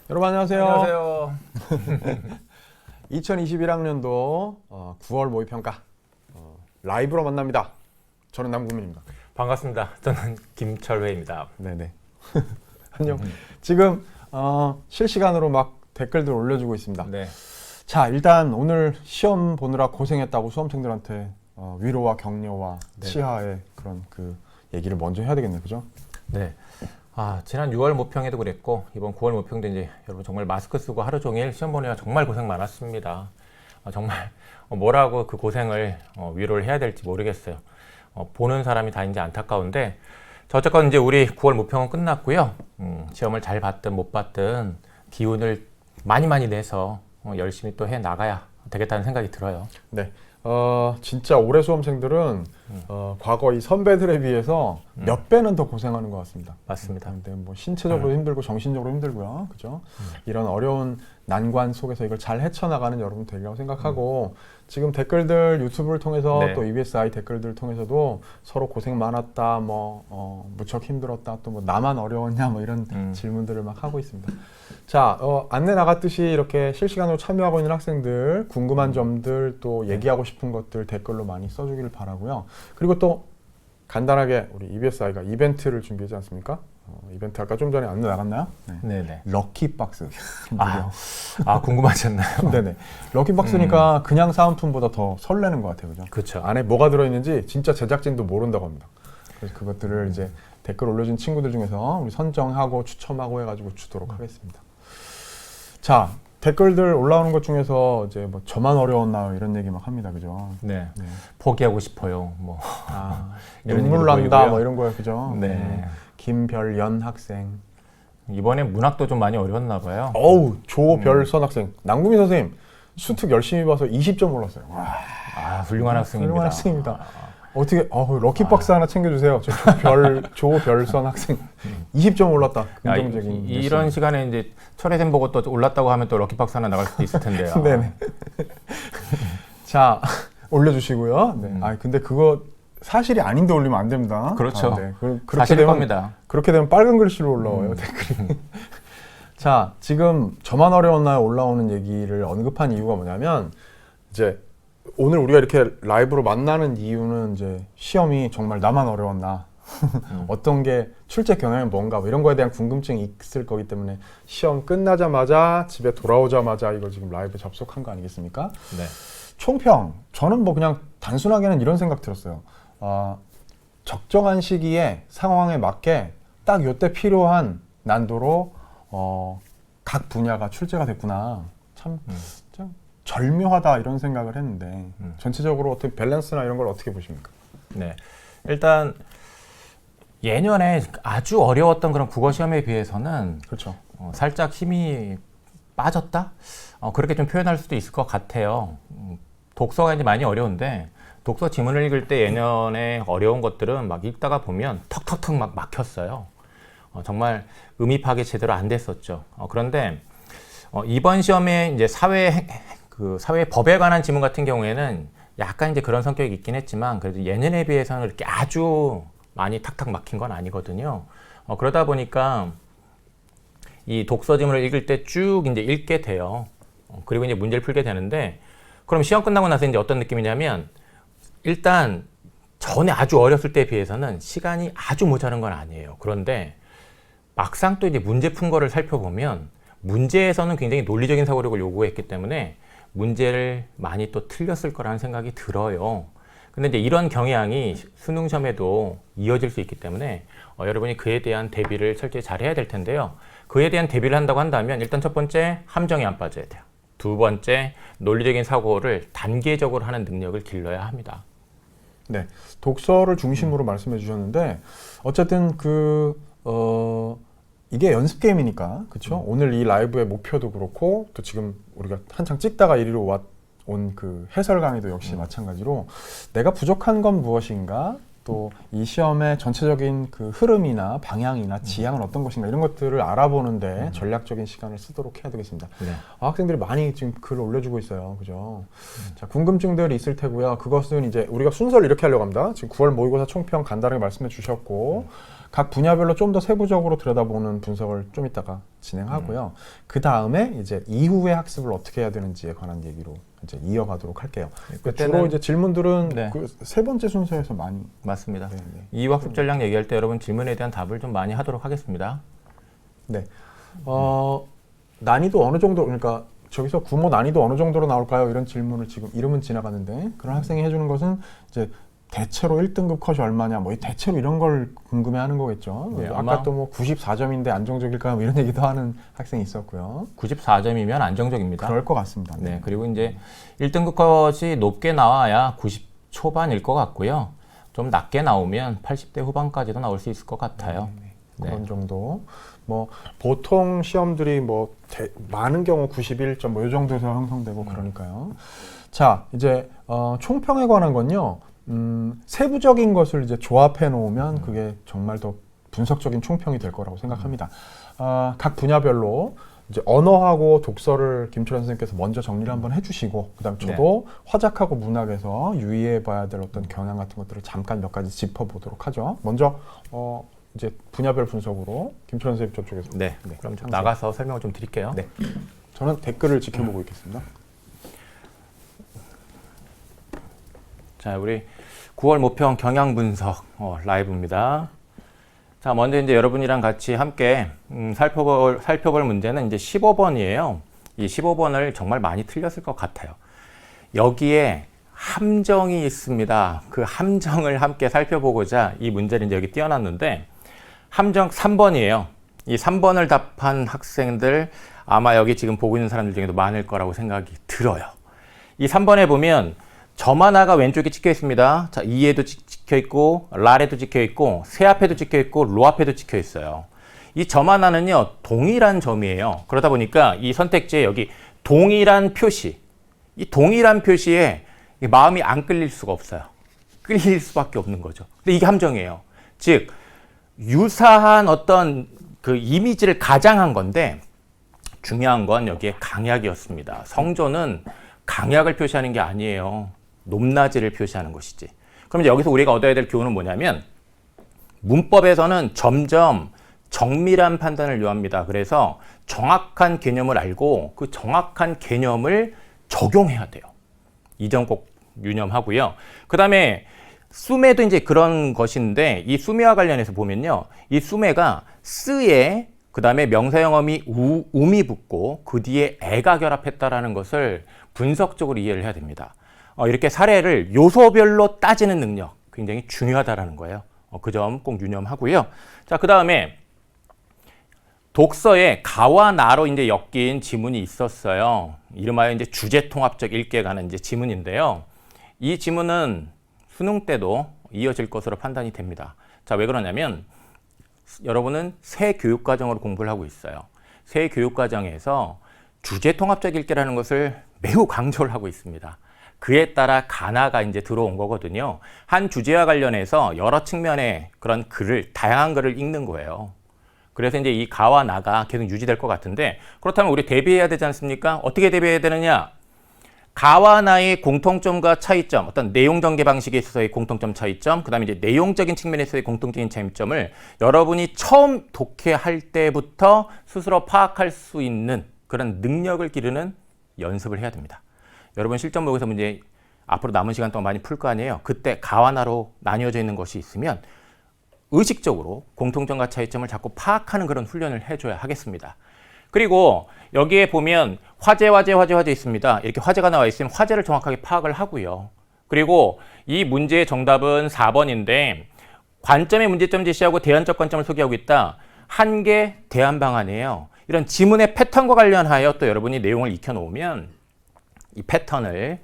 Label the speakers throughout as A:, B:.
A: 여러분 안녕하세요.
B: 안녕하세요.
A: 2021학년도 9월 모의평가 라이브로 만납니다. 저는 남국민입니다.
B: 반갑습니다. 저는 김철회입니다.
A: 네네. 안녕. 지금 실시간으로 막 댓글들 올려주고 있습니다.
B: 네.
A: 자, 일단 오늘 시험 보느라 고생했다고 수험생들한테 위로와 격려와
B: 네.
A: 치하의 그런 그 얘기를 먼저 해야 되겠네요, 그죠?
B: 네. 지난 6월 모평에도 그랬고 이번 9월 모평도 이제 여러분 정말 마스크 쓰고 하루 종일 시험 보느라 정말 고생 많았습니다. 정말 뭐라고 그 고생을 위로를 해야 될지 모르겠어요. 보는 사람이 다 이제 안타까운데 어쨌건 이제 우리 9월 모평은 끝났고요. 시험을 잘 봤든 못 봤든 기운을 많이 내서 열심히 또 해 나가야 되겠다는 생각이 들어요.
A: 네. 진짜 올해 수험생들은 과거 이 선배들에 비해서 몇 배는 더 고생하는 것 같습니다.
B: 맞습니다.
A: 근데 뭐 신체적으로 힘들고 정신적으로 힘들고요, 그죠? 이런 어려운 난관 속에서 이걸 잘 헤쳐나가는 여러분 되리라고 생각하고 지금 댓글들 유튜브를 통해서
B: 네.
A: 또 EBSI 댓글들 통해서도 서로 고생 많았다, 무척 힘들었다, 또 뭐 나만 어려웠냐, 뭐 이런 질문들을 막 하고 있습니다. 자, 안내 나갔듯이 이렇게 실시간으로 참여하고 있는 학생들 궁금한 점들 또 얘기하고 싶은 것들 댓글로 많이 써주기를 바라고요. 그리고 또 간단하게 우리 EBSI가 이벤트를 준비하지 않습니까? 이벤트 아까 좀 전에 안내 나갔나요? 네.
B: 네네.
A: 럭키박스.
B: 궁금하셨나요?
A: 네네. 럭키박스니까 그냥 사은품보다 더 설레는 것 같아요, 그죠?
B: 그렇죠.
A: 안에 뭐가 들어있는지 진짜 제작진도 모른다고 합니다. 그래서 그것들을 이제 댓글 올려준 친구들 중에서 우리 선정하고 추첨하고 해가지고 주도록 하겠습니다. 자, 댓글들 올라오는 것 중에서 이제 뭐 저만 어려웠나 이런 얘기 막 합니다, 그죠?
B: 네.
A: 네.
B: 포기하고 싶어요. 뭐 이런
A: 눈물
B: 얘기도
A: 난다
B: 보이고요.
A: 뭐 이런 거예요, 그죠?
B: 네.
A: 김별연 학생.
B: 이번에 문학도 좀 많이 어려웠나 봐요.
A: 어우, 조별선 학생. 남구민 선생님 수특 열심히 봐서 20점 올랐어요. 와,
B: 훌륭한 학생입니다.
A: 훌륭한 학생입니다. 어떻게 럭키박스 하나 챙겨주세요. 조별선 학생 20점 올랐다. 긍정적인.
B: 이런 시간에 이제 철회생 보고 또 올랐다고 하면 또 럭키박스 하나 나갈 수도 있을 텐데요.
A: 네네. 자, 올려주시고요. 네. 근데 그거 사실이 아닌데 올리면 안 됩니다.
B: 그렇죠.
A: 네. 그렇게
B: 사실일
A: 되면,
B: 겁니다.
A: 그렇게 되면 빨간 글씨로 올라와요, 댓글이. 자, 지금 저만 어려웠나요? 올라오는 얘기를 언급한 이유가 뭐냐면 이제 오늘 우리가 이렇게 라이브로 만나는 이유는 이제 시험이 정말 나만 어려웠나 어떤 게 출제 경향이 뭔가 뭐 이런 거에 대한 궁금증이 있을 거기 때문에 시험 끝나자마자 집에 돌아오자마자 이걸 지금 라이브 접속한 거 아니겠습니까?
B: 네.
A: 총평, 저는 뭐 그냥 단순하게는 이런 생각 들었어요. 적정한 시기에 상황에 맞게 딱 요때 필요한 난도로 각 분야가 출제가 됐구나. 참 절묘하다 이런 생각을 했는데 전체적으로 어떻게 밸런스나 이런 걸 어떻게 보십니까?
B: 네. 일단 예년에 아주 어려웠던 그런 국어 시험에 비해서는
A: 그렇죠.
B: 살짝 힘이 빠졌다? 그렇게 좀 표현할 수도 있을 것 같아요. 독서가 이제 많이 어려운데 독서 지문을 읽을 때 예년에 어려운 것들은 막 읽다가 보면 턱턱턱 막 막혔어요. 정말 의미 파악이 제대로 안 됐었죠. 그런데 이번 시험에 이제 사회 법에 관한 지문 같은 경우에는 약간 이제 그런 성격이 있긴 했지만 그래도 예년에 비해서는 그렇게 아주 많이 탁탁 막힌 건 아니거든요. 그러다 보니까 이 독서 지문을 읽을 때 쭉 이제 읽게 돼요. 그리고 이제 문제를 풀게 되는데 그럼 시험 끝나고 나서 이제 어떤 느낌이냐면 일단 전에 아주 어렸을 때에 비해서는 시간이 아주 모자란 건 아니에요. 그런데 막상 또 이제 문제 푼 거를 살펴보면 문제에서는 굉장히 논리적인 사고력을 요구했기 때문에 문제를 많이 또 틀렸을 거라는 생각이 들어요. 근데 이제 이런 경향이 수능 시험에도 이어질 수 있기 때문에 여러분이 그에 대한 대비를 철저히 잘 해야 될 텐데요. 그에 대한 대비를 한다고 한다면 일단 첫 번째 함정에 안 빠져야 돼요. 두 번째 논리적인 사고를 단계적으로 하는 능력을 길러야 합니다.
A: 네, 독서를 중심으로 말씀해 주셨는데 어쨌든 이게 연습 게임이니까 그렇죠? 오늘 이 라이브의 목표도 그렇고 또 지금 우리가 한창 찍다가 이리로 온 그 해설 강의도 역시 마찬가지로 내가 부족한 건 무엇인가 또 이 시험의 전체적인 그 흐름이나 방향이나 지향은 어떤 것인가 이런 것들을 알아보는데 전략적인 시간을 쓰도록 해야 되겠습니다.
B: 네.
A: 학생들이 많이 지금 글을 올려주고 있어요. 그죠? 자, 궁금증들이 있을 테고요. 그것은 이제 우리가 순서를 이렇게 하려고 합니다. 지금 9월 모의고사 총평 간단하게 말씀해 주셨고 각 분야별로 좀 더 세부적으로 들여다보는 분석을 좀 이따가 진행하고요. 그 다음에 이제 이후의 학습을 어떻게 해야 되는지에 관한 얘기로 이제 이어가도록 할게요. 주로 이제 질문들은
B: 네.
A: 그 세 번째 순서에서 많이.
B: 맞습니다.
A: 네, 네.
B: 이후 학습 전략 얘기할 때 여러분 질문에 대한 답을 좀 많이 하도록 하겠습니다.
A: 네. 난이도 어느 정도, 그러니까 저기서 구모 난이도 어느 정도로 나올까요? 이런 질문을 지금 이름은 지나가는데 그런 학생이 해주는 것은 이제 대체로 1등급 컷이 얼마냐, 뭐 대체로 이런 걸 궁금해하는 거겠죠.
B: 네,
A: 아까
B: 아마
A: 또 뭐 94점인데 안정적일까요? 뭐 이런 얘기도 하는 학생이 있었고요.
B: 94점이면 안정적입니다.
A: 그럴 것 같습니다.
B: 네, 그리고 이제 1등급 컷이 높게 나와야 90 초반일 것 같고요. 좀 낮게 나오면 80대 후반까지도 나올 수 있을 것 같아요. 네.
A: 그런 정도. 뭐 보통 시험들이 뭐 많은 경우 91점 뭐 이 정도에서 형성되고 그러니까요. 자, 이제 총평에 관한 건요. 세부적인 것을 이제 조합해 놓으면 그게 정말 더 분석적인 총평이 될 거라고 생각합니다. 각 분야별로 이제 언어하고 독서를 김철현 선생님께서 먼저 정리를 한번 해주시고, 그다음에 저도 화작하고 문학에서 유의해봐야 될 어떤 경향 같은 것들을 잠깐 몇 가지 짚어보도록 하죠. 먼저 이제 분야별 분석으로 김철현 선생님 저쪽에서.
B: 네, 그럼 좀 나가서 설명을 좀 드릴게요.
A: 네, 저는 댓글을 지켜보고 있겠습니다.
B: 자, 우리 9월 모평 경향 분석 라이브입니다. 자, 먼저 이제 여러분이랑 같이 함께 살펴볼 문제는 이제 15번이에요. 이 15번을 정말 많이 틀렸을 것 같아요. 여기에 함정이 있습니다. 그 함정을 함께 살펴보고자 이 문제를 이제 여기 띄워놨는데, 함정 3번이에요. 이 3번을 답한 학생들 아마 여기 지금 보고 있는 사람들 중에도 많을 거라고 생각이 들어요. 이 3번에 보면 점 하나가 왼쪽에 찍혀 있습니다. 자, 이에도 찍혀 있고, 랄에도 찍혀 있고, 세 앞에도 찍혀 있고, 로 앞에도 찍혀 있어요. 이 점 하나는요, 동일한 점이에요. 그러다 보니까 이 선택지에 여기 동일한 표시, 이 동일한 표시에 마음이 안 끌릴 수가 없어요. 끌릴 수밖에 없는 거죠. 근데 이게 함정이에요. 즉, 유사한 어떤 그 이미지를 가장한 건데, 중요한 건 여기에 강약이었습니다. 성조는 강약을 표시하는 게 아니에요. 높낮이를 표시하는 것이지. 그럼 이제 여기서 우리가 얻어야 될 교훈은 뭐냐면, 문법에서는 점점 정밀한 판단을 요합니다. 그래서 정확한 개념을 알고 그 정확한 개념을 적용해야 돼요. 이 점 꼭 유념하고요. 그 다음에 수매도 이제 그런 것인데, 이 수매와 관련해서 보면요, 이 수매가 쓰에 그 다음에 명사형어미 um이 붙고 그 뒤에 애가 결합했다라는 것을 분석적으로 이해를 해야 됩니다. 이렇게 사례를 요소별로 따지는 능력 굉장히 중요하다라는 거예요. 그 점 꼭 유념하고요. 자, 그 다음에 독서에 가와 나로 이제 엮인 지문이 있었어요. 이름하여 이제 주제 통합적 읽기에 관한 이제 지문인데요. 이 지문은 수능 때도 이어질 것으로 판단이 됩니다. 자, 왜 그러냐면 여러분은 새 교육과정으로 공부를 하고 있어요. 새 교육과정에서 주제 통합적 읽기라는 것을 매우 강조를 하고 있습니다. 그에 따라 가나가 이제 들어온 거거든요. 한 주제와 관련해서 여러 측면의 그런 글을, 다양한 글을 읽는 거예요. 그래서 이제 이 가와 나가 계속 유지될 것 같은데, 그렇다면 우리 대비해야 되지 않습니까? 어떻게 대비해야 되느냐? 가와 나의 공통점과 차이점, 어떤 내용 전개 방식에 있어서의 공통점 차이점, 그 다음에 이제 내용적인 측면에서의 공통적인 차이점을 여러분이 처음 독해할 때부터 스스로 파악할 수 있는 그런 능력을 기르는 연습을 해야 됩니다. 여러분 실전 모의고사 문제 앞으로 남은 시간 동안 많이 풀 거 아니에요. 그때 가와 나로 나뉘어져 있는 것이 있으면 의식적으로 공통점과 차이점을 자꾸 파악하는 그런 훈련을 해줘야 하겠습니다. 그리고 여기에 보면 화제 있습니다. 이렇게 화제가 나와 있으면 화제를 정확하게 파악을 하고요. 그리고 이 문제의 정답은 4번인데 관점의 문제점 제시하고 대안적 관점을 소개하고 있다. 한계 대안 방안이에요. 이런 지문의 패턴과 관련하여 또 여러분이 내용을 익혀놓으면 이 패턴을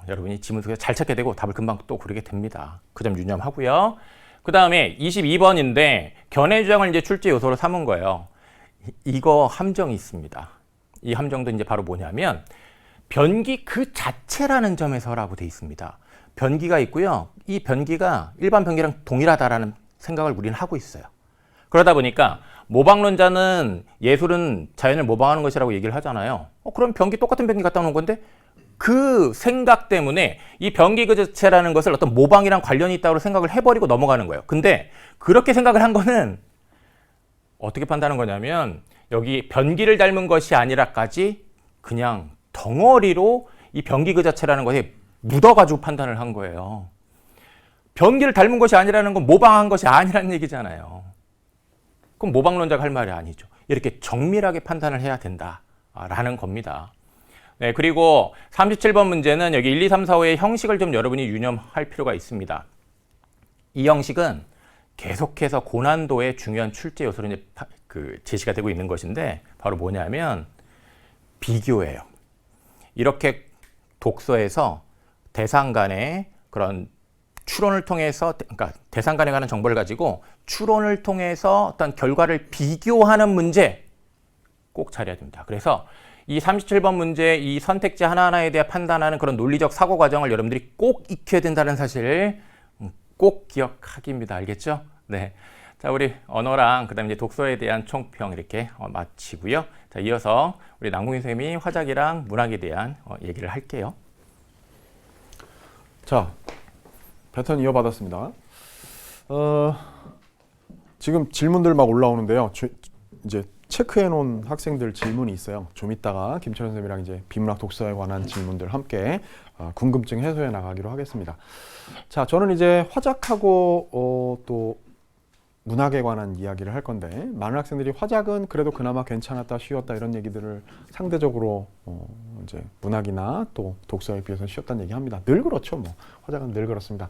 B: 여러분이 지문 속에서 잘 찾게 되고 답을 금방 또 고르게 됩니다. 그 점 유념하고요. 그 다음에 22번인데 견해 주장을 이제 출제 요소로 삼은 거예요. 이거 함정이 있습니다. 이 함정도 이제 바로 뭐냐면 변기 그 자체라는 점에서라고 돼 있습니다. 변기가 있고요. 이 변기가 일반 변기랑 동일하다라는 생각을 우리는 하고 있어요. 그러다 보니까 모방론자는 예술은 자연을 모방하는 것이라고 얘기를 하잖아요. 그럼 변기 똑같은 변기 갖다 놓은 건데 그 생각 때문에 이 변기 그 자체라는 것을 어떤 모방이랑 관련이 있다고 생각을 해버리고 넘어가는 거예요. 근데 그렇게 생각을 한 거는 어떻게 판단한 거냐면 여기 변기를 닮은 것이 아니라까지 그냥 덩어리로 이 변기 그 자체라는 것에 묻어가지고 판단을 한 거예요. 변기를 닮은 것이 아니라는 건 모방한 것이 아니라는 얘기잖아요. 그럼 모방론자가 할 말이 아니죠. 이렇게 정밀하게 판단을 해야 된다라는 겁니다. 네, 그리고 37번 문제는 여기 1, 2, 3, 4, 5의 형식을 좀 여러분이 유념할 필요가 있습니다. 이 형식은 계속해서 고난도의 중요한 출제 요소로 이제 제시가 되고 있는 것인데 바로 뭐냐면 비교예요. 이렇게 독서에서 대상 간의 그런 추론을 통해서, 그러니까 대상 간에 관한 정보를 가지고 추론을 통해서 어떤 결과를 비교하는 문제 꼭 잘해야 됩니다. 그래서 이 37번 문제 이 선택지 하나하나에 대해 판단하는 그런 논리적 사고 과정을 여러분들이 꼭 익혀야 된다는 사실을 꼭 기억하기입니다. 알겠죠? 네. 자, 우리 언어랑 그다음에 이제 독서에 대한 총평 이렇게 마치고요. 자, 이어서 우리 남궁희 선생님이 화작이랑 문학에 대한 얘기를 할게요.
A: 자, 패턴 이어받았습니다. 지금 질문들 막 올라오는데요. 이제 체크해 놓은 학생들 질문이 있어요. 좀 이따가 김철현 선생님이랑 이제 비문학 독서에 관한 질문들 함께 궁금증 해소해 나가기로 하겠습니다. 자, 저는 이제 화작하고 또 문학에 관한 이야기를 할 건데, 많은 학생들이 화작은 그래도 그나마 괜찮았다, 쉬웠다 이런 얘기들을 상대적으로 이제 문학이나 또 독서에 비해서 쉬웠다는 얘기합니다. 늘 그렇죠, 뭐 화작은 늘 그렇습니다.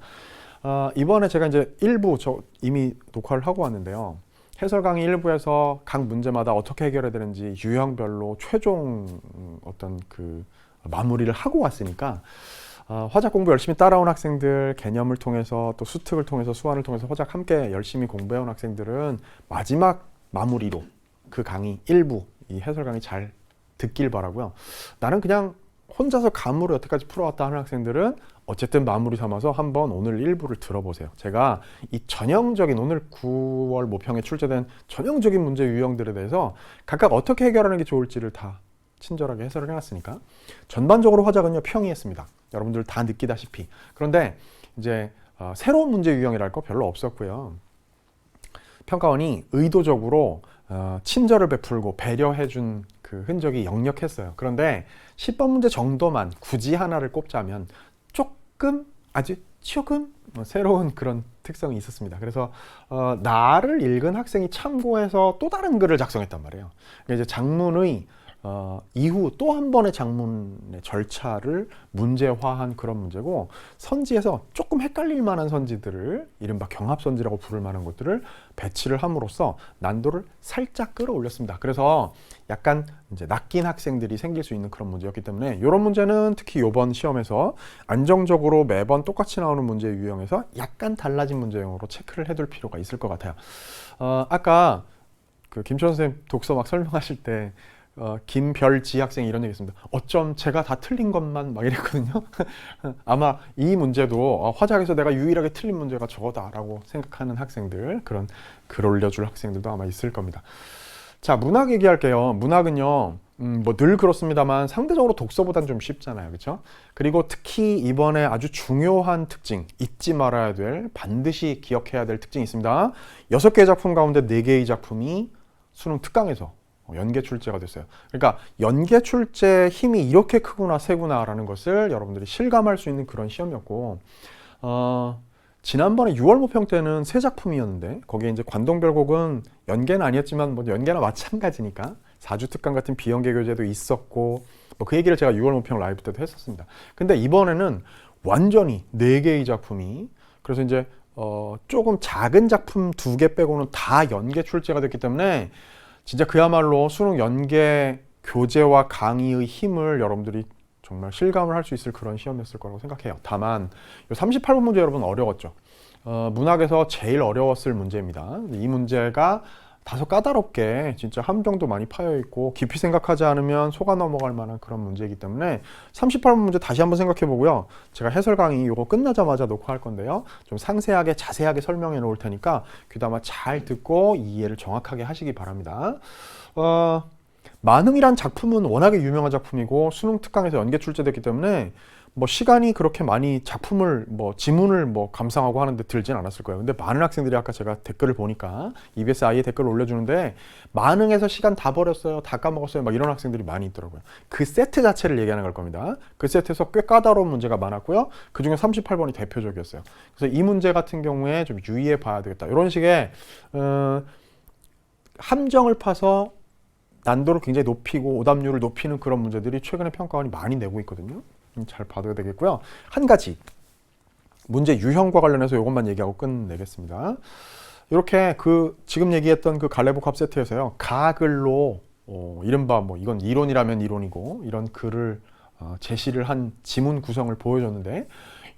A: 이번에 제가 이제 일부 이미 녹화를 하고 왔는데요. 해설 강의 1부에서 각 문제마다 어떻게 해결해야 되는지 유형별로 최종 어떤 그 마무리를 하고 왔으니까 화작 공부 열심히 따라온 학생들, 개념을 통해서 또 수특을 통해서 수완을 통해서 화작 함께 열심히 공부해온 학생들은 마지막 마무리로 그 강의 1부 이 해설 강의 잘 듣길 바라고요. 나는 그냥 혼자서 감으로 여태까지 풀어왔다 하는 학생들은 어쨌든 마무리 삼아서 한번 오늘 1부를 들어보세요. 제가 이 전형적인 오늘 9월 모평에 출제된 전형적인 문제 유형들에 대해서 각각 어떻게 해결하는 게 좋을지를 다 친절하게 해설을 해놨으니까. 전반적으로 화작은요 평이했습니다. 여러분들 다 느끼다시피. 그런데 이제 새로운 문제 유형이랄 거 별로 없었고요. 평가원이 의도적으로 친절을 베풀고 배려해준 그 흔적이 역력했어요. 그런데 10번 문제 정도만 굳이 하나를 꼽자면 조금, 아주 조금 새로운 그런 특성이 있었습니다. 그래서 나를 읽은 학생이 참고해서 또 다른 글을 작성했단 말이에요. 이제 장문의 이후 또 한 번의 장문의 절차를 문제화한 그런 문제고, 선지에서 조금 헷갈릴 만한 선지들을 이른바 경합선지라고 부를 만한 것들을 배치를 함으로써 난도를 살짝 끌어올렸습니다. 그래서 약간 이제 낚인 학생들이 생길 수 있는 그런 문제였기 때문에 이런 문제는 특히 이번 시험에서 안정적으로 매번 똑같이 나오는 문제 유형에서 약간 달라진 문제형으로 체크를 해둘 필요가 있을 것 같아요. 아까 그 김철원 선생님 독서 막 설명하실 때 김별지 학생이 이런 얘기 했습니다. 어쩜 제가 다 틀린 것만 막 이랬거든요. 아마 이 문제도 화작에서 내가 유일하게 틀린 문제가 저거다라고 생각하는 학생들, 그런 글 올려줄 학생들도 아마 있을 겁니다. 자, 문학 얘기할게요. 문학은요, 뭐 늘 그렇습니다만 상대적으로 독서보단 좀 쉽잖아요. 그렇죠? 그리고 특히 이번에 아주 중요한 특징, 잊지 말아야 될, 반드시 기억해야 될 특징이 있습니다. 6개의 작품 가운데 4개의 작품이 수능 특강에서 연계 출제가 됐어요. 그러니까 연계 출제의 힘이 이렇게 크구나 세구나라는 것을 여러분들이 실감할 수 있는 그런 시험이었고, 지난번에 6월 모평 때는 3작품이었는데 거기에 이제 관동별곡은 연계는 아니었지만 뭐 연계나 마찬가지니까 4주 특강 같은 비연계 교재도 있었고, 뭐 그 얘기를 제가 6월 모평 라이브 때도 했었습니다. 근데 이번에는 완전히 4개의 작품이, 그래서 이제 조금 작은 작품 2개 빼고는 다 연계 출제가 됐기 때문에 진짜 그야말로 수능 연계 교재와 강의의 힘을 여러분들이 정말 실감을 할 수 있을 그런 시험이었을 거라고 생각해요. 다만 38번 문제 여러분 어려웠죠. 문학에서 제일 어려웠을 문제입니다. 이 문제가 다소 까다롭게 진짜 함정도 많이 파여 있고 깊이 생각하지 않으면 속아 넘어갈 만한 그런 문제이기 때문에 38번 문제 다시 한번 생각해 보고요. 제가 해설 강의 이거 끝나자마자 녹화할 건데요. 좀 상세하게 자세하게 설명해 놓을 테니까 귀담아 잘 듣고 이해를 정확하게 하시기 바랍니다. 만흥이란 작품은 워낙에 유명한 작품이고 수능 특강에서 연계 출제됐기 때문에 뭐 시간이 그렇게 많이 작품을 뭐 지문을 뭐 감상하고 하는데 들진 않았을 거예요. 근데 많은 학생들이 아까 제가 댓글을 보니까 EBS 아이에 댓글을 올려주는데 만흥에서 시간 다 버렸어요, 다 까먹었어요, 막 이런 학생들이 많이 있더라고요. 그 세트 자체를 얘기하는 걸 겁니다. 그 세트에서 꽤 까다로운 문제가 많았고요. 그 중에 38번이 대표적이었어요. 그래서 이 문제 같은 경우에 좀 유의해 봐야 되겠다. 이런 식의 함정을 파서 난도를 굉장히 높이고 오답률을 높이는 그런 문제들이 최근에 평가원이 많이 내고 있거든요. 잘 봐둬야 되겠고요. 한 가지 문제 유형과 관련해서 이것만 얘기하고 끝내겠습니다. 이렇게 그 지금 얘기했던 그 갈래복합 세트에서요, 가글로 이른바 뭐 이건 이론이라면 이론이고 이런 글을 제시를 한 지문 구성을 보여줬는데,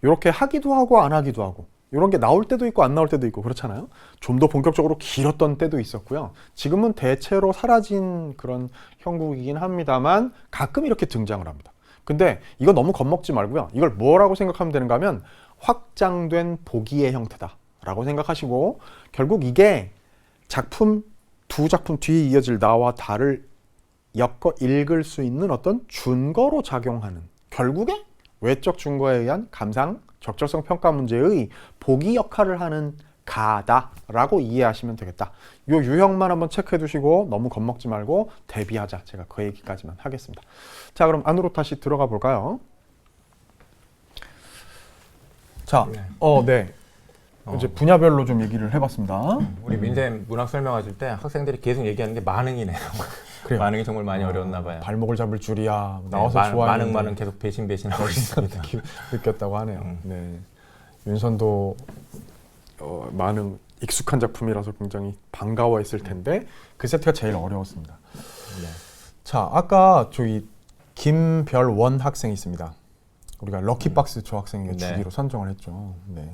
A: 이렇게 하기도 하고 안 하기도 하고 이런 게 나올 때도 있고 안 나올 때도 있고 그렇잖아요. 좀 더 본격적으로 길었던 때도 있었고요. 지금은 대체로 사라진 그런 형국이긴 합니다만 가끔 이렇게 등장을 합니다. 근데 이거 너무 겁먹지 말고요. 이걸 뭐라고 생각하면 되는가 하면 확장된 보기의 형태다 라고 생각하시고, 결국 이게 두 작품 뒤에 이어질 나와 다를 엮어 읽을 수 있는 어떤 준거로 작용하는, 결국에 외적 준거에 의한 감상, 적절성 평가 문제의 보기 역할을 하는 가다라고 이해하시면 되겠다. 이 유형만 한번 체크해 두시고 너무 겁먹지 말고 대비하자. 제가 그 얘기까지만 하겠습니다. 자, 그럼 안으로 다시 들어가 볼까요? 자, 네. 이제 분야별로 좀 얘기를 해봤습니다.
B: 우리 민쌤 문학 설명하실 때 학생들이 계속 얘기하는 게 만흥이네요.
A: 그래요.
B: 만흥이 정말 많이 어려웠나 봐요.
A: 발목을 잡을 줄이야. 나와서
B: 네,
A: 좋아하는
B: 만흥 계속 배신하고 있습니다.
A: 느꼈다고 하네요. 네. 윤선도 만흥 익숙한 작품이라서 굉장히 반가워했을 텐데 그 세트가 제일 어려웠습니다.
B: 네.
A: 자, 아까 저기 김별원 학생이 있습니다. 우리가 럭키박스 저 학생에게
B: 네.
A: 주기로 선정을 했죠. 네.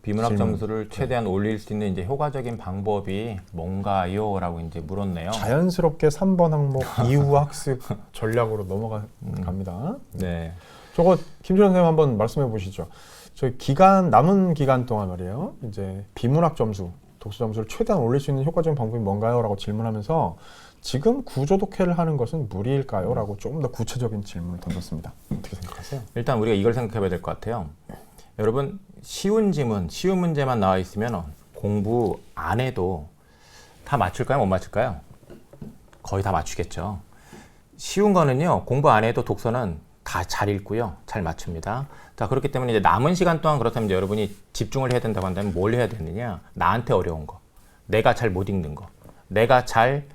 B: 비문학
A: 질문.
B: 점수를 최대한 올릴 수 있는 이제 효과적인 방법이 뭔가요?라고 이제 물었네요.
A: 자연스럽게 3번 항목 이후 학습 전략으로 넘어갑니다.
B: 네.
A: 저거 김철현 선생님 한번 말씀해 보시죠. 저 남은 기간 동안 말이에요. 이제 비문학 점수, 독서 점수를 최대한 올릴 수 있는 효과적인 방법이 뭔가요? 라고 질문하면서 지금 구조독해를 하는 것은 무리일까요? 라고 조금 더 구체적인 질문을 던졌습니다. 어떻게 생각하세요?
B: 일단 우리가 이걸 생각해 봐야 될 것 같아요. 여러분, 쉬운 지문, 쉬운 문제만 나와 있으면 공부 안 해도 다 맞출까요? 못 맞출까요? 거의 다 맞추겠죠. 쉬운 거는요, 공부 안 해도 독서는 다 잘 읽고요, 잘 맞춥니다. 자, 그렇기 때문에 이제 남은 시간 동안 그렇다면 이제 여러분이 집중을 해야 된다고 한다면 뭘 해야 되느냐? 나한테 어려운 거, 내가 잘 못 읽는 거, 내가 잘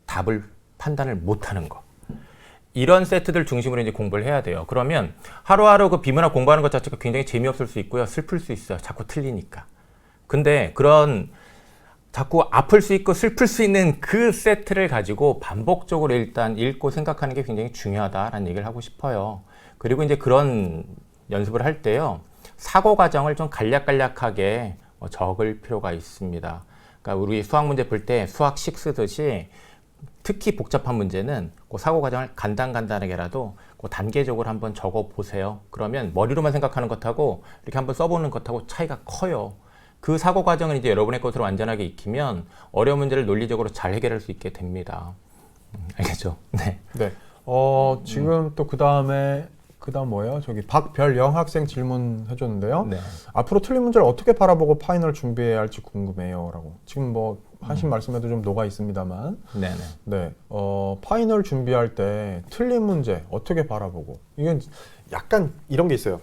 B: 답을 판단을 못 하는 거. 이런 세트들 중심으로 이제 공부를 해야 돼요. 그러면 하루하루 그 비문학 공부하는 것 자체가 굉장히 재미없을 수 있고요. 슬플 수 있어요. 자꾸 틀리니까. 근데 그런 자꾸 아플 수 있고 슬플 수 있는 그 세트를 가지고 반복적으로 일단 읽고 생각하는 게 굉장히 중요하다라는 얘기를 하고 싶어요. 그리고 이제 그런 연습을 할 때요, 사고 과정을 좀 간략간략하게 적을 필요가 있습니다. 그러니까 우리 수학 문제 풀 때 수학식 쓰듯이 특히 복잡한 문제는 그 사고 과정을 간단하게라도 그 단계적으로 한번 적어 보세요. 그러면 머리로만 생각하는 것하고 이렇게 한번 써보는 것하고 차이가 커요. 그 사고 과정을 이제 여러분의 것으로 완전하게 익히면 어려운 문제를 논리적으로 잘 해결할 수 있게 됩니다. 알겠죠? 네.
A: 네. 지금 또 그다음 뭐예요? 저기 박별영 학생 질문 해줬는데요.
B: 네.
A: 앞으로 틀린 문제를 어떻게 바라보고 파이널 준비해야 할지 궁금해요라고. 지금 뭐 하신 말씀에도 좀 녹아 있습니다만,
B: 네네.
A: 네, 파이널 준비할 때 틀린 문제 어떻게 바라보고, 이건 약간 이런 게 있어요.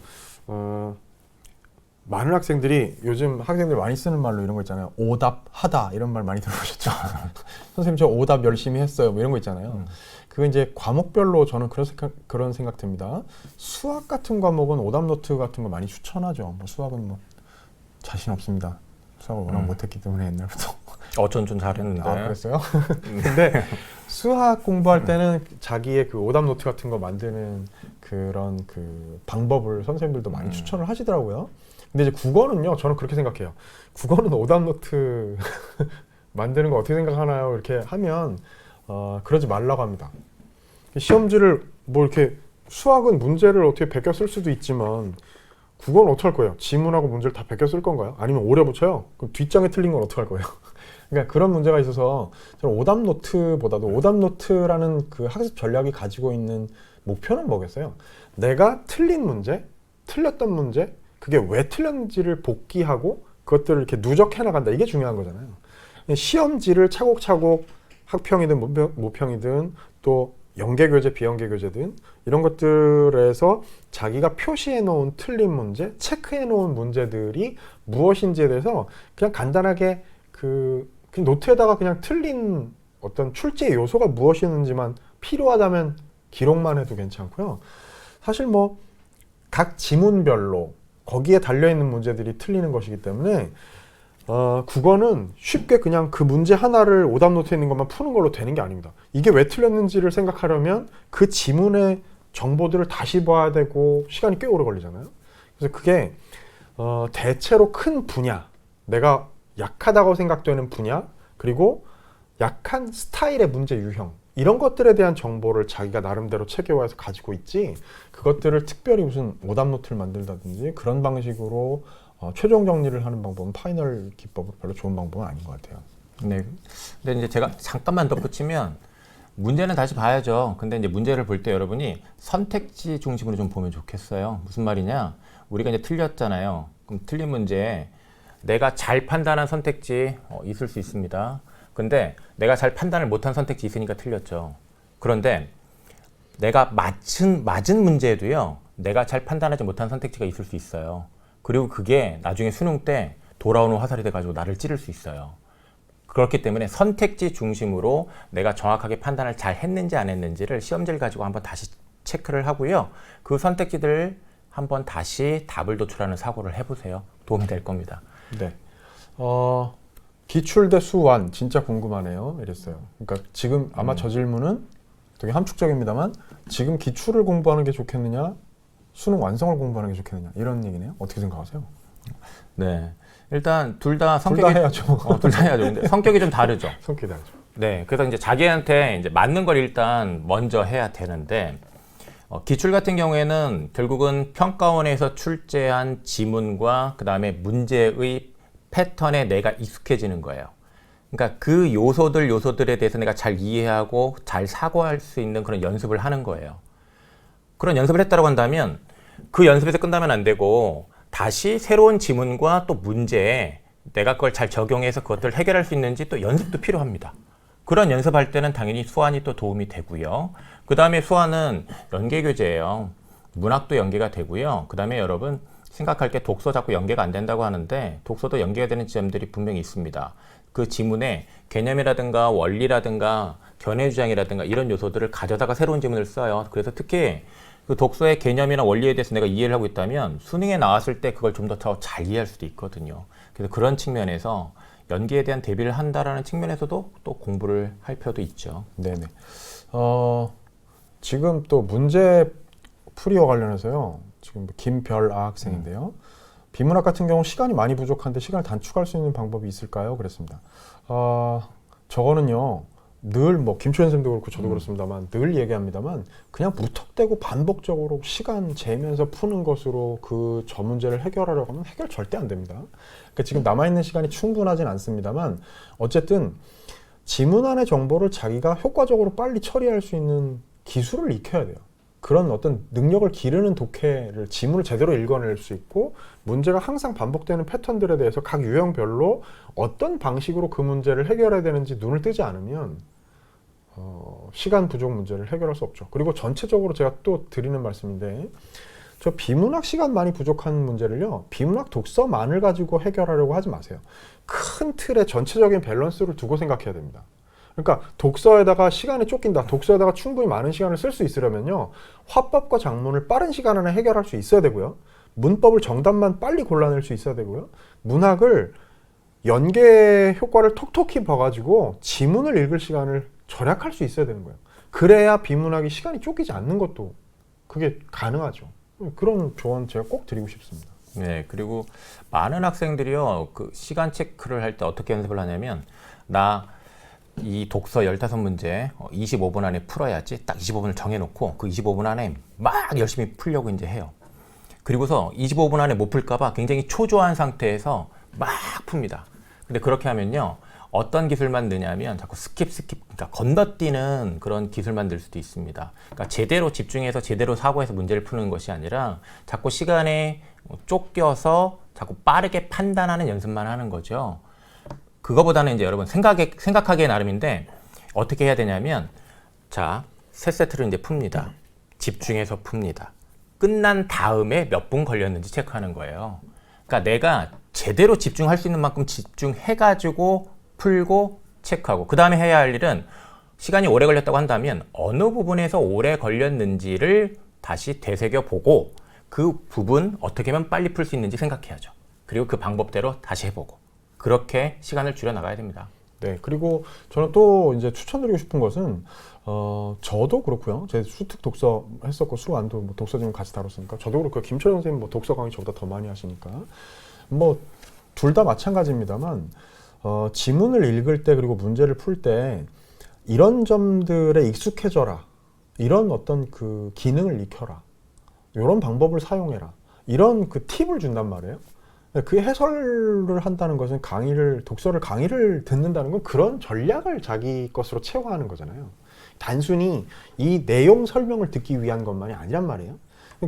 A: 많은 학생들이 요즘 학생들 많이 쓰는 말로 이런 거 있잖아요. 오답하다 이런 말 많이 들어보셨죠? 선생님 저 오답 열심히 했어요. 뭐 이런 거 있잖아요. 그거 이제 과목별로 저는 그런 생각 듭니다. 수학 같은 과목은 오답 노트 같은 거 많이 추천하죠. 뭐 수학은 뭐 자신 없습니다. 수학을 워낙 못했기 때문에 옛날부터.
B: 전 좀 잘했는데.
A: 아, 그랬어요? 근데 수학 공부할 때는 자기의 그 오답 노트 같은 거 만드는 그런 그 방법을 선생님들도 많이 추천을 하시더라고요. 근데 이제 국어는요, 저는 그렇게 생각해요. 국어는 오답 노트 만드는 거 어떻게 생각하나요? 이렇게 하면 그러지 말라고 합니다. 시험지를 뭐 이렇게, 수학은 문제를 어떻게 베껴 쓸 수도 있지만 국어는 어떻게 할 거예요? 지문하고 문제를 다 베껴 쓸 건가요? 아니면 오래 붙여요? 그럼 뒷장에 틀린 건 어떻게 할 거예요? 그러니까 그런 문제가 있어서 저는 오답 노트보다도 오답 노트라는 그 학습 전략이 가지고 있는 목표는 뭐겠어요? 내가 틀린 문제, 틀렸던 문제, 그게 왜 틀렸는지를 복기하고 그것들을 이렇게 누적해 나간다. 이게 중요한 거잖아요. 시험지를 차곡차곡 학평이든 모평이든 또 연계교재, 비연계교재든 이런 것들에서 자기가 표시해 놓은 틀린 문제, 체크해 놓은 문제들이 무엇인지에 대해서 그냥 간단하게 그 노트에다가 그냥 틀린 어떤 출제 요소가 무엇이었는지만 필요하다면 기록만 해도 괜찮고요. 사실 뭐 각 지문별로 거기에 달려있는 문제들이 틀리는 것이기 때문에 국어는 쉽게 그냥 그 문제 하나를 오답 노트에 있는 것만 푸는 걸로 되는 게 아닙니다. 이게 왜 틀렸는지를 생각하려면 그 지문의 정보들을 다시 봐야 되고 시간이 꽤 오래 걸리잖아요. 그래서 그게 대체로 큰 분야, 내가 약하다고 생각되는 분야, 그리고 약한 스타일의 문제 유형, 이런 것들에 대한 정보를 자기가 나름대로 체계화해서 가지고 있지, 그것들을 특별히 무슨 오답 노트를 만들다든지 그런 방식으로 최종 정리를 하는 방법은 파이널 기법으로 별로 좋은 방법은 아닌 것 같아요.
B: 네. 근데 이제 제가 잠깐만 덧붙이면 문제는 다시 봐야죠. 근데 이제 문제를 볼 때 여러분이 선택지 중심으로 좀 보면 좋겠어요. 무슨 말이냐? 우리가 이제 틀렸잖아요. 그럼 틀린 문제에 내가 잘 판단한 선택지 있을 수 있습니다. 근데 내가 잘 판단을 못한 선택지 있으니까 틀렸죠. 그런데 내가 맞은 문제에도요, 내가 잘 판단하지 못한 선택지가 있을 수 있어요. 그리고 그게 나중에 수능 때 돌아오는 화살이 돼가지고 나를 찌를 수 있어요. 그렇기 때문에 선택지 중심으로 내가 정확하게 판단을 잘 했는지 안 했는지를 시험지를 가지고 한번 다시 체크를 하고요. 그 선택지들을 한번 다시 답을 도출하는 사고를 해보세요. 도움이 될 겁니다.
A: 네. 기출대 수완 진짜 궁금하네요. 이랬어요. 그러니까 지금 아마 저 질문은 되게 함축적입니다만 지금 기출을 공부하는 게 좋겠느냐, 수능 완성을 공부하는 게 좋겠느냐, 이런 얘기네요. 어떻게 생각하세요?
B: 네. 일단 둘 다
A: 둘
B: 성격이
A: 다 해야죠.
B: 둘 다 해야죠. 근데 성격이 좀 다르죠.
A: 성격이 다르죠.
B: 네. 그래서 이제 자기한테 이제 맞는 걸 일단 먼저 해야 되는데 기출 같은 경우에는 결국은 평가원에서 출제한 지문과 그 다음에 문제의 패턴에 내가 익숙해지는 거예요. 그러니까 그 요소들에 대해서 내가 잘 이해하고 잘 사고할 수 있는 그런 연습을 하는 거예요. 그런 연습을 했다고 한다면 그 연습에서 끝나면 안 되고 다시 새로운 지문과 또 문제에 내가 그걸 잘 적용해서 그것들을 해결할 수 있는지 또 연습도 필요합니다. 그런 연습할 때는 당연히 수완이 또 도움이 되고요. 그 다음에 수완은 연계교재예요. 문학도 연계가 되고요. 그 다음에 여러분 생각할 게 독서 자꾸 연계가 안 된다고 하는데 독서도 연계가 되는 지점들이 분명히 있습니다. 그 지문에 개념이라든가 원리라든가 견해주장이라든가 이런 요소들을 가져다가 새로운 지문을 써요. 그래서 특히 그 독서의 개념이나 원리에 대해서 내가 이해를 하고 있다면 수능에 나왔을 때 그걸 좀 더 잘 이해할 수도 있거든요. 그래서 그런 측면에서 연기에 대한 대비를 한다라는 측면에서도 또 공부를 할 필요도 있죠.
A: 네네. 지금 또 문제 풀이와 관련해서요. 지금 김별아 학생인데요. 비문학 같은 경우 시간이 많이 부족한데 시간을 단축할 수 있는 방법이 있을까요? 그랬습니다. 저거는요. 늘 뭐 김초현 선생님도 그렇고 저도 그렇습니다만 늘 얘기합니다만 그냥 무턱대고 반복적으로 시간 재면서 푸는 것으로 그 저 문제를 해결하려고 하면 해결 절대 안 됩니다. 그러니까 지금 남아있는 시간이 충분하진 않습니다만 어쨌든 지문 안의 정보를 자기가 효과적으로 빨리 처리할 수 있는 기술을 익혀야 돼요. 그런 어떤 능력을 기르는 독해를 지문을 제대로 읽어낼 수 있고 문제가 항상 반복되는 패턴들에 대해서 각 유형별로 어떤 방식으로 그 문제를 해결해야 되는지 눈을 뜨지 않으면 시간 부족 문제를 해결할 수 없죠. 그리고 전체적으로 제가 또 드리는 말씀인데 저 비문학 시간 많이 부족한 문제를요. 비문학 독서만을 가지고 해결하려고 하지 마세요. 큰 틀의 전체적인 밸런스를 두고 생각해야 됩니다. 그러니까 독서에다가 시간이 쫓긴다. 독서에다가 충분히 많은 시간을 쓸 수 있으려면요. 화법과 작문을 빠른 시간 안에 해결할 수 있어야 되고요. 문법을 정답만 빨리 골라낼 수 있어야 되고요. 문학을 연계 효과를 톡톡히 봐가지고 지문을 읽을 시간을 절약할 수 있어야 되는 거예요. 그래야 비문학이 시간이 쫓기지 않는 것도 그게 가능하죠. 그런 조언 제가 꼭 드리고 싶습니다.
B: 네, 그리고 많은 학생들이요, 그 시간 체크를 할 때 어떻게 연습을 하냐면, 이 독서 15문제 25분 안에 풀어야지 딱 25분을 정해놓고 그 25분 안에 막 열심히 풀려고 이제 해요. 그리고서 25분 안에 못 풀까봐 굉장히 초조한 상태에서 막 풉니다. 근데 그렇게 하면요, 어떤 기술만 느냐면 자꾸 그러니까 건너뛰는 그런 기술만 늘 수도 있습니다. 그러니까 제대로 집중해서 제대로 사고해서 문제를 푸는 것이 아니라 자꾸 시간에 쫓겨서 자꾸 빠르게 판단하는 연습만 하는 거죠. 그거보다는 이제 여러분 생각하기에 나름인데 어떻게 해야 되냐면 자, 세 세트를 이제 풉니다. 집중해서 풉니다. 끝난 다음에 몇 분 걸렸는지 체크하는 거예요. 그러니까 내가 제대로 집중할 수 있는 만큼 집중해가지고 풀고 체크하고 그 다음에 해야 할 일은 시간이 오래 걸렸다고 한다면 어느 부분에서 오래 걸렸는지를 다시 되새겨 보고 그 부분 어떻게 하면 빨리 풀 수 있는지 생각해야죠. 그리고 그 방법대로 다시 해보고 그렇게 시간을 줄여 나가야 됩니다.
A: 네, 그리고 저는 또 이제 추천드리고 싶은 것은 저도 그렇고요. 제 수특 독서 했었고 수안도 뭐 독서 지금 같이 다뤘으니까 저도 그렇고 김철현 선생님 뭐 독서 강의 저보다 더 많이 하시니까 뭐 둘 다 마찬가지입니다만 지문을 읽을 때 그리고 문제를 풀 때 이런 점들에 익숙해져라. 이런 어떤 그 기능을 익혀라. 이런 방법을 사용해라. 이런 그 팁을 준단 말이에요. 그 해설을 한다는 것은 독서를 강의를 듣는다는 건 그런 전략을 자기 것으로 체화하는 거잖아요. 단순히 이 내용 설명을 듣기 위한 것만이 아니란 말이에요.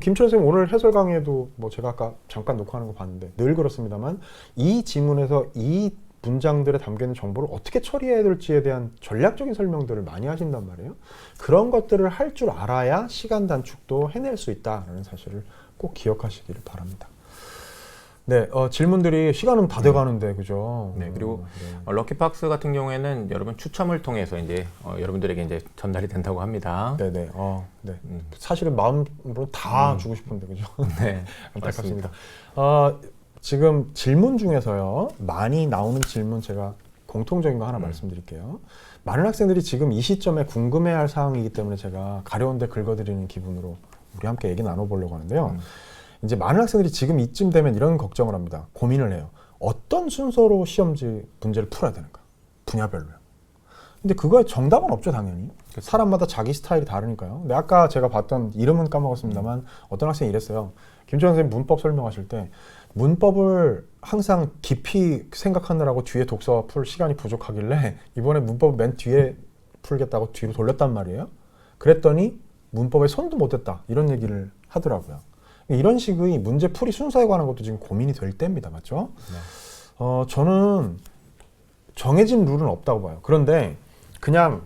A: 김철현 선생님 오늘 해설 강의에도 뭐 제가 아까 잠깐 녹화하는 거 봤는데 늘 그렇습니다만 이 지문에서 이 문장들에 담겨있는 정보를 어떻게 처리해야 될지에 대한 전략적인 설명들을 많이 하신단 말이에요. 그런 것들을 할 줄 알아야 시간 단축도 해낼 수 있다는 사실을 꼭 기억하시기를 바랍니다. 네, 질문들이 시간은 다 돼가는데 그죠?
B: 네, 그리고 럭키박스 같은 경우에는 여러분 추첨을 통해서 이제 여러분들에게 이제 전달이 된다고 합니다.
A: 네네. 네. 사실은 마음으로 다 주고 싶은데 그죠?
B: 네,
A: 안타깝습니다. 지금 질문 중에서요 많이 나오는 질문 제가 공통적인 거 하나 말씀드릴게요. 많은 학생들이 지금 이 시점에 궁금해할 사항이기 때문에 제가 가려운데 긁어드리는 기분으로 우리 함께 얘기 나눠보려고 하는데요. 이제 많은 학생들이 지금 이쯤 되면 이런 걱정을 합니다. 고민을 해요. 어떤 순서로 시험지 문제를 풀어야 되는가? 분야별로요. 근데 그거에 정답은 없죠, 당연히.
B: 그렇죠.
A: 사람마다 자기 스타일이 다르니까요. 근데 아까 제가 봤던 이름은 까먹었습니다만 어떤 학생이 이랬어요. 김주환 선생님 문법 설명하실 때 문법을 항상 깊이 생각하느라고 뒤에 독서 풀 시간이 부족하길래 이번에 문법 맨 뒤에 풀겠다고 뒤로 돌렸단 말이에요. 그랬더니 문법에 손도 못 댔다. 이런 얘기를 하더라고요. 이런 식의 문제 풀이 순서에 관한 것도 지금 고민이 될 때입니다. 맞죠? 네. 저는 정해진 룰은 없다고 봐요. 그런데 그냥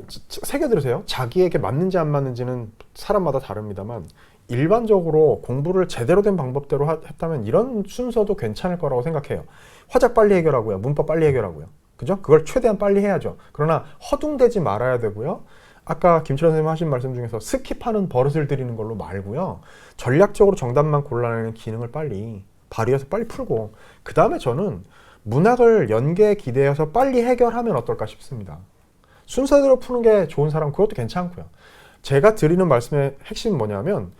A: 새겨들으세요. 자기에게 맞는지 안 맞는지는 사람마다 다릅니다만 일반적으로 공부를 제대로 된 방법대로 했다면 이런 순서도 괜찮을 거라고 생각해요. 화작 빨리 해결하고요. 문법 빨리 해결하고요. 그죠? 그걸 최대한 빨리 해야죠. 그러나 허둥대지 말아야 되고요. 아까 김철현 선생님 하신 말씀 중에서 스킵하는 버릇을 들이는 걸로 말고요. 전략적으로 정답만 골라내는 기능을 빨리 발휘해서 빨리 풀고 그 다음에 저는 문학을 연계에 기대어서 빨리 해결하면 어떨까 싶습니다. 순서대로 푸는 게 좋은 사람 그것도 괜찮고요. 제가 드리는 말씀의 핵심은 뭐냐면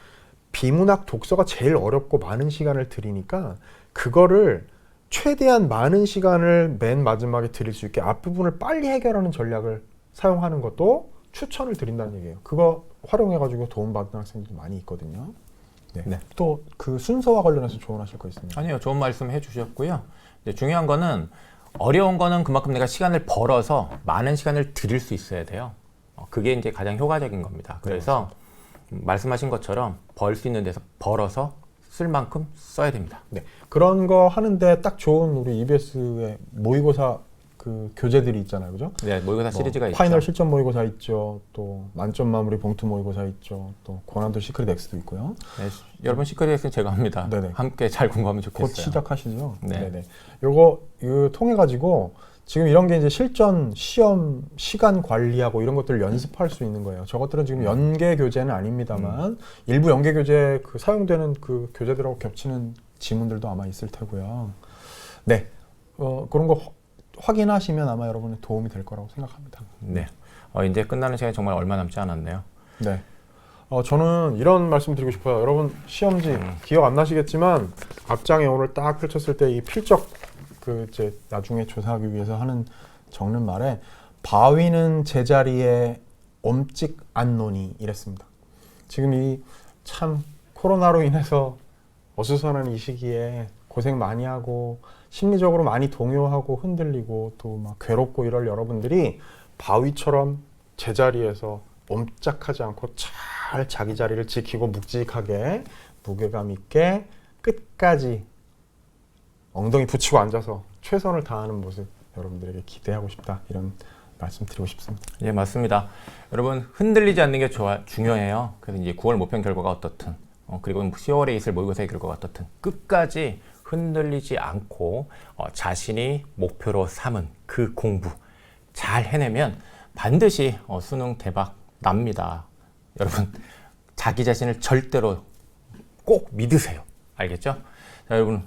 A: 비문학 독서가 제일 어렵고 많은 시간을 들이니까 그거를 최대한 많은 시간을 맨 마지막에 드릴 수 있게 앞부분을 빨리 해결하는 전략을 사용하는 것도 추천을 드린다는 얘기예요. 그거 활용해가지고 도움받는 학생들도 많이 있거든요. 네.
B: 네.
A: 또 그 순서와 관련해서 조언하실 거 있습니까?
B: 아니요, 좋은 말씀 해주셨고요. 이제 중요한 거는 어려운 거는 그만큼 내가 시간을 벌어서 많은 시간을 들일 수 있어야 돼요. 그게 이제 가장 효과적인 겁니다. 그래서 말씀하신 것처럼 벌 수 있는 데서 벌어서 쓸 만큼 써야 됩니다.
A: 네. 그런 거 하는데 딱 좋은 우리 EBS의 모의고사 그 교재들이 있잖아요. 그죠?
B: 네, 모의고사 시리즈가 있죠.
A: 파이널 실전 모의고사 있죠. 또 만점 마무리 봉투 모의고사 있죠. 또 고난도 시크릿 X도 있고요.
B: 네, 여러분 시크릿 X는 제가 합니다.
A: 네네.
B: 함께 잘 공부하면 좋겠어요.
A: 곧 시작하시죠.
B: 네.
A: 네네. 이거 통해 가지고 지금 이런 게 이제 실전 시험 시간 관리하고 이런 것들을 연습할 수 있는 거예요. 저것들은 지금 연계 교재는 아닙니다만 일부 연계 교재 그 사용되는 그 교재들하고 겹치는 지문들도 아마 있을 테고요. 네. 그런 거 확인하시면 아마 여러분의 도움이 될 거라고 생각합니다.
B: 네. 이제 끝나는 시간이 정말 얼마 남지 않았네요.
A: 네. 저는 이런 말씀 드리고 싶어요. 여러분 시험지 기억 안 나시겠지만 앞장에 오늘 딱 펼쳤을 때 이 필적 그 이제 나중에 조사하기 위해서 하는 적는 말에 바위는 제자리에 옴찍 않노니 이랬습니다. 지금 이 참 코로나로 인해서 어수선한 이 시기에 고생 많이 하고 심리적으로 많이 동요하고 흔들리고 또 막 괴롭고 이럴 여러분들이 바위처럼 제자리에서 옴짝하지 않고 잘 자기 자리를 지키고 묵직하게 무게감 있게 끝까지 엉덩이 붙이고 앉아서 최선을 다하는 모습 여러분들에게 기대하고 싶다, 이런 말씀 드리고 싶습니다.
B: 예, 맞습니다. 여러분, 흔들리지 않는 게 중요해요. 그래서 이제 9월 모평 결과가 어떻든, 그리고 10월에 있을 모의고사의 결과가 어떻든 끝까지 흔들리지 않고 자신이 목표로 삼은 그 공부 잘 해내면 반드시 수능 대박 납니다. 여러분, 자기 자신을 절대로 꼭 믿으세요. 알겠죠? 자, 여러분,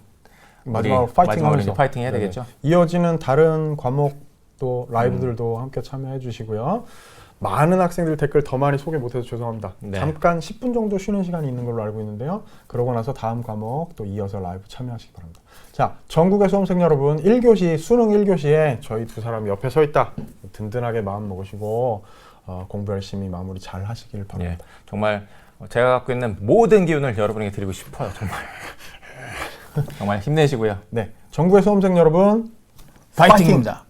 A: 마지막으로
B: 우리
A: 파이팅
B: 마지막으로
A: 하면서
B: 이제 파이팅 해야
A: 네네.
B: 되겠죠?
A: 이어지는 다른 과목도 라이브들도 함께 참여해 주시고요. 많은 학생들 댓글 더 많이 소개 못해서 죄송합니다.
B: 네.
A: 잠깐 10분 정도 쉬는 시간이 있는 걸로 알고 있는데요. 그러고 나서 다음 과목 또 이어서 라이브 참여하시기 바랍니다. 자, 전국의 수험생 여러분, 1교시, 수능 1교시에 저희 두 사람이 옆에 서 있다. 든든하게 마음 먹으시고 공부 열심히 마무리 잘 하시길 바랍니다.
B: 예, 정말 제가 갖고 있는 모든 기운을 여러분에게 드리고 싶어요. 정말. 정말 힘내시고요.
A: 네, 전국의 수험생 여러분,
C: 파이팅입니다.